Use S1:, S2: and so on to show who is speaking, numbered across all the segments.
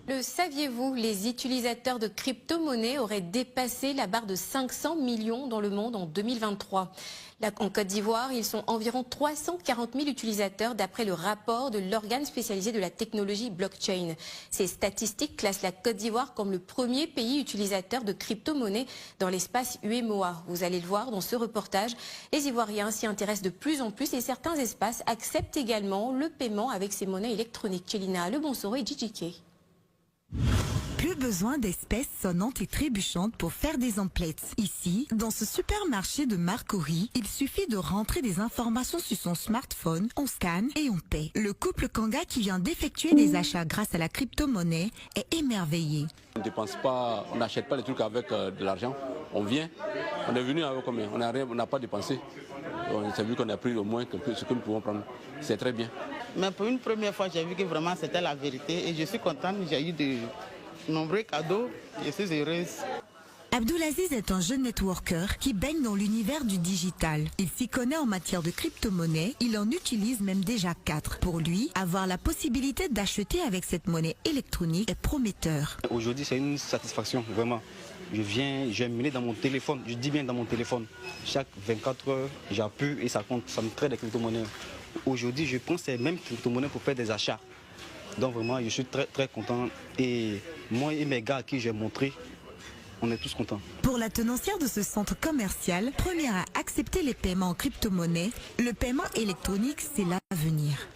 S1: Le saviez-vous, les utilisateurs de crypto-monnaies auraient dépassé la barre de 500 millions dans le monde en 2023. En Côte d'Ivoire, ils sont environ 340 000 utilisateurs d'après le rapport de l'organe spécialisé de la technologie blockchain. Ces statistiques classent la Côte d'Ivoire comme le premier pays utilisateur de crypto-monnaies dans l'espace UEMOA. Vous allez le voir dans ce reportage. Les Ivoiriens s'y intéressent de plus en plus et certains espaces acceptent également le paiement avec ces monnaies électroniques. Chelina Lebonsoro et JJK.
S2: Plus besoin d'espèces sonnantes et trébuchantes pour faire des emplettes. Ici, dans ce supermarché de Marcory, il suffit de rentrer des informations sur son smartphone, on scanne et on paie. Le couple Kanga qui vient d'effectuer des achats grâce à la crypto-monnaie est émerveillé.
S3: On ne dépense pas, on n'achète pas les trucs avec de l'argent. On vient, on est venu avec combien? On n'a pas dépensé. On s'est vu qu'on a pris au moins ce que nous pouvons prendre. C'est très bien.
S4: Mais pour une première fois, j'ai vu que vraiment c'était la vérité et je suis contente. J'ai eu de nombreux cadeaux. Je suis heureuse.
S2: Abdoulaziz est un jeune networker qui baigne dans l'univers du digital. Il s'y connaît en matière de crypto-monnaie, il en utilise même déjà 4. Pour lui, avoir la possibilité d'acheter avec cette monnaie électronique est prometteur.
S5: Aujourd'hui, c'est une satisfaction, vraiment. J'ai mené dans mon téléphone, je dis bien dans mon téléphone. Chaque 24 heures, j'appuie et ça compte, ça me traite des crypto-monnaies. Aujourd'hui, je prends ces mêmes crypto-monnaies pour faire des achats. Donc vraiment, je suis très très content. Et moi et mes gars à qui j'ai montré, on est tous contents.
S2: Pour la tenancière de ce centre commercial, première à accepter les paiements en crypto-monnaie, le paiement électronique, c'est l'avenir.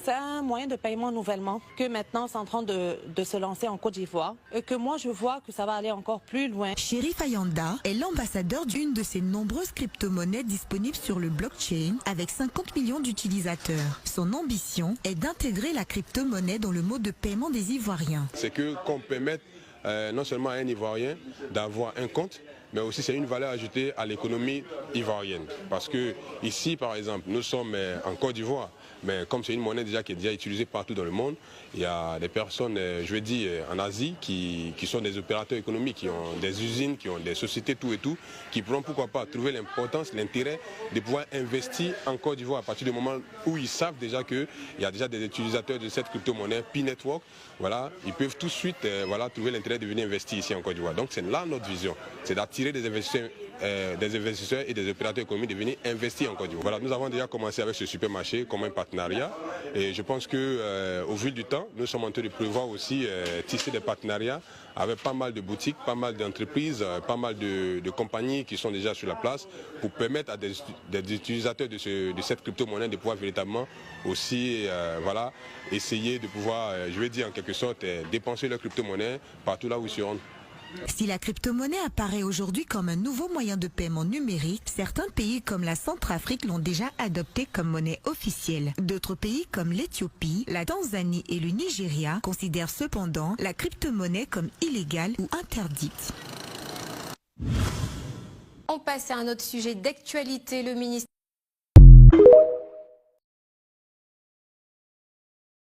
S6: C'est un moyen de paiement nouvellement que maintenant c'est en train de se lancer en Côte d'Ivoire et que moi je vois que ça va aller encore plus loin.
S2: Chérif Ayanda est l'ambassadeur d'une de ces nombreuses crypto-monnaies disponibles sur le blockchain avec 50 millions d'utilisateurs. Son ambition est d'intégrer la crypto-monnaie dans le mode de paiement des Ivoiriens.
S7: C'est qu'on permette non seulement à un Ivoirien d'avoir un compte, mais aussi c'est une valeur ajoutée à l'économie ivoirienne. Parce que ici, par exemple, nous sommes en Côte d'Ivoire, mais comme c'est une monnaie déjà qui est déjà utilisée partout dans le monde, il y a des personnes, je veux dire, en Asie qui sont des opérateurs économiques, qui ont des usines, qui ont des sociétés, tout et tout, qui pourront pourquoi pas trouver l'importance, l'intérêt de pouvoir investir en Côte d'Ivoire à partir du moment où ils savent déjà qu'il y a déjà des utilisateurs de cette crypto-monnaie, P-Network, voilà, ils peuvent tout de suite trouver l'intérêt de venir investir ici en Côte d'Ivoire. Donc c'est là notre vision, c'est d'attirer des investisseurs et des opérateurs économiques de venir investir en Côte d'Ivoire. Voilà, nous avons déjà commencé avec ce supermarché comme un partenariat et je pense qu'au fil du temps, nous sommes en train de prévoir aussi tisser des partenariats avec pas mal de boutiques, pas mal d'entreprises, pas mal de compagnies qui sont déjà sur la place pour permettre à des utilisateurs de cette crypto-monnaie de pouvoir véritablement aussi essayer de pouvoir, je vais dire en quelque sorte, dépenser leur crypto-monnaie partout là où ils se rendent.
S2: Si la crypto-monnaie apparaît aujourd'hui comme un nouveau moyen de paiement numérique, certains pays comme la Centrafrique l'ont déjà adopté comme monnaie officielle. D'autres pays comme l'Éthiopie, la Tanzanie et le Nigeria considèrent cependant la crypto-monnaie comme illégale ou interdite.
S1: On passe à un autre sujet d'actualité. Le ministère